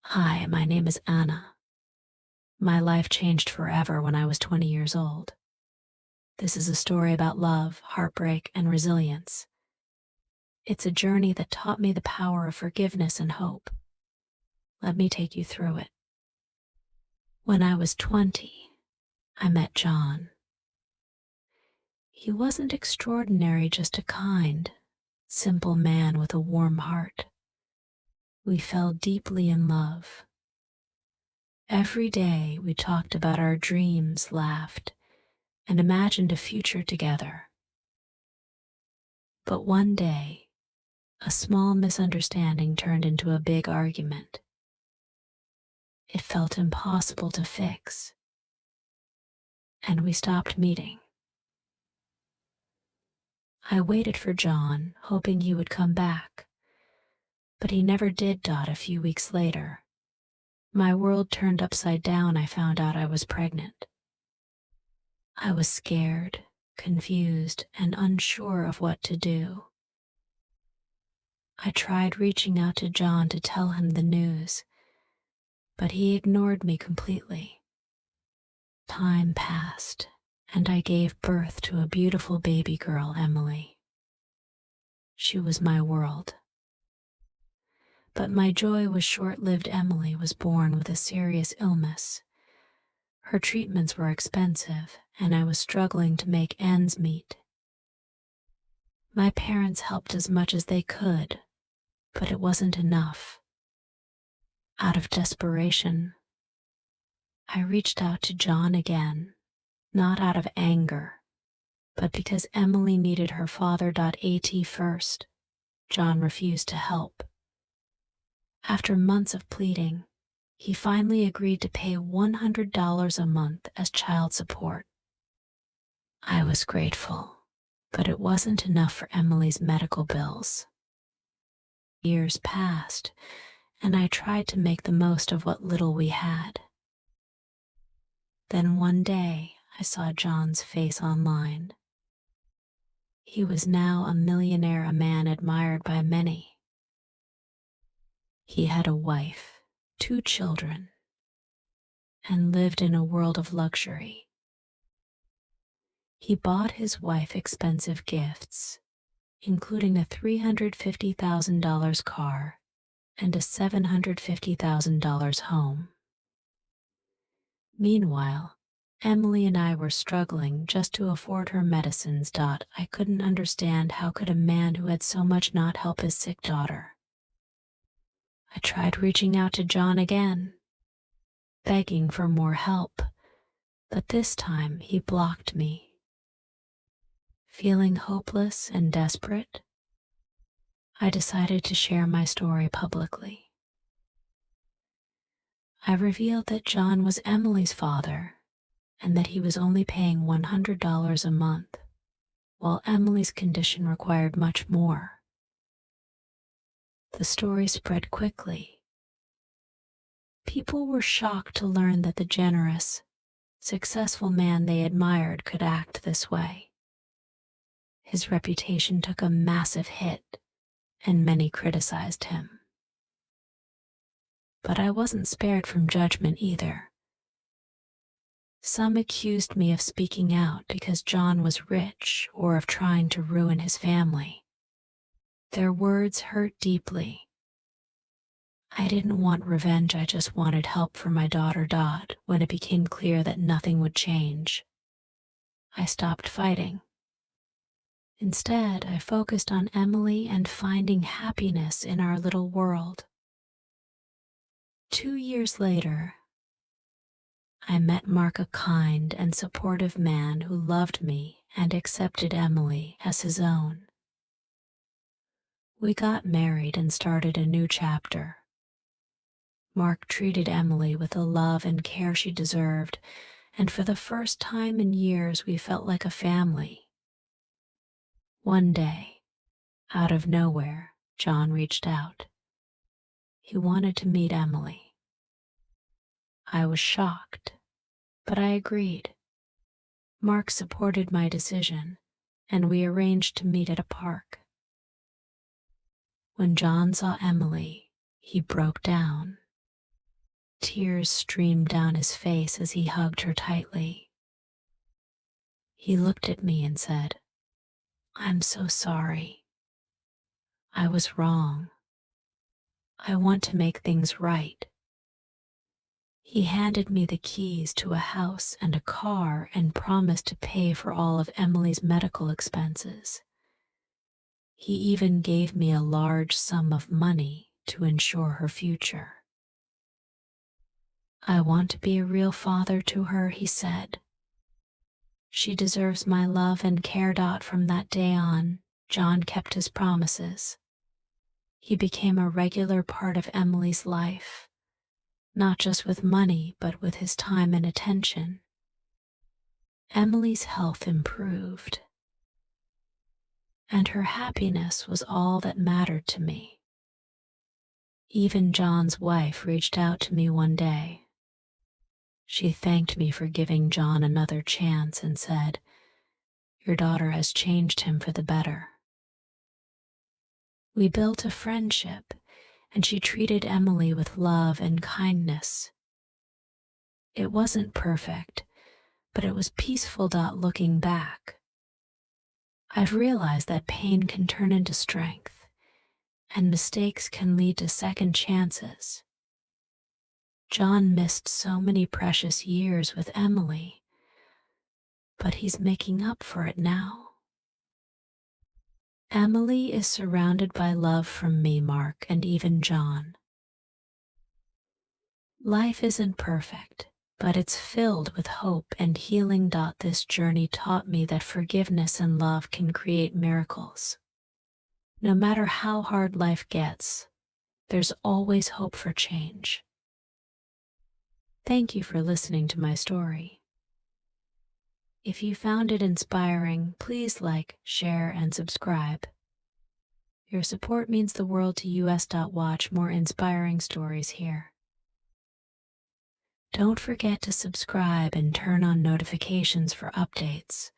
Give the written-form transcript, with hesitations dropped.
Hi, my name is Anna. My life changed forever when I was 20 years old. This is a story about love, heartbreak, and resilience. It's a journey that taught me the power of forgiveness and hope. Let me take you through it. When I was 20, I met John. He wasn't extraordinary, just a kind, simple man with a warm heart. We fell deeply in love. Every day we talked about our dreams, laughed, and imagined a future together. But one day, a small misunderstanding turned into a big argument. It felt impossible to fix, and we stopped meeting. I waited for John, hoping he would come back, but he never did. A few weeks later, my world turned upside down. I found out I was pregnant. I was scared, confused, and unsure of what to do. I tried reaching out to John to tell him the news, but he ignored me completely. Time passed, and I gave birth to a beautiful baby girl, Emily. She was my world. But my joy was short-lived. Emily was born with a serious illness. Her treatments were expensive, and I was struggling to make ends meet. My parents helped as much as they could, but it wasn't enough. Out of desperation, I reached out to John again, not out of anger, but because Emily needed her father. At first, John refused to help. After months of pleading, he finally agreed to pay $100 a month as child support. I was grateful, but it wasn't enough for Emily's medical bills. Years passed, and I tried to make the most of what little we had. Then one day, I saw John's face online. He was now a millionaire, a man admired by many. He had a wife, 2 children, and lived in a world of luxury. He bought his wife expensive gifts, including a $350,000 car and a $750,000 home. Meanwhile, Emily and I were struggling just to afford her medicines. I couldn't understand, how could a man who had so much not help his sick daughter? I tried reaching out to John again, begging for more help, but this time he blocked me. Feeling hopeless and desperate, I decided to share my story publicly. I revealed that John was Emily's father and that he was only paying $100 a month, while Emily's condition required much more. The story spread quickly. People were shocked to learn that the generous, successful man they admired could act this way. His reputation took a massive hit, and many criticized him. But I wasn't spared from judgment either. Some accused me of speaking out because John was rich, or of trying to ruin his family. Their words hurt deeply. I didn't want revenge, I just wanted help for my daughter. When it became clear that nothing would change, I stopped fighting. Instead, I focused on Emily and finding happiness in our little world. 2 years later, I met Mark, a kind and supportive man who loved me and accepted Emily as his own. We got married and started a new chapter. Mark treated Emily with the love and care she deserved, and for the first time in years we felt like a family. One day, out of nowhere, John reached out. He wanted to meet Emily. I was shocked, but I agreed. Mark supported my decision, and we arranged to meet at a park. When John saw Emily, he broke down. Tears streamed down his face as he hugged her tightly. He looked at me and said, "I'm so sorry. I was wrong. I want to make things right." He handed me the keys to a house and a car and promised to pay for all of Emily's medical expenses. He even gave me a large sum of money to ensure her future. "I want to be a real father to her," he said. "She deserves my love and care." From that day on, John kept his promises. He became a regular part of Emily's life, not just with money, but with his time and attention. Emily's health improved, and her happiness was all that mattered to me. Even John's wife reached out to me one day. She thanked me for giving John another chance and said, "Your daughter has changed him for the better." We built a friendship, and she treated Emily with love and kindness. It wasn't perfect, but it was peaceful. Looking back, I've realized that pain can turn into strength, and mistakes can lead to second chances. John missed so many precious years with Emily, but he's making up for it now. Emily is surrounded by love from me, Mark, and even John. Life isn't perfect, but it's filled with hope and healing. This journey taught me that forgiveness and love can create miracles. No matter how hard life gets, there's always hope for change. Thank you for listening to my story. If you found it inspiring, please like, share, and subscribe. Your support means the world to us. Watch more inspiring stories here. Don't forget to subscribe and turn on notifications for updates.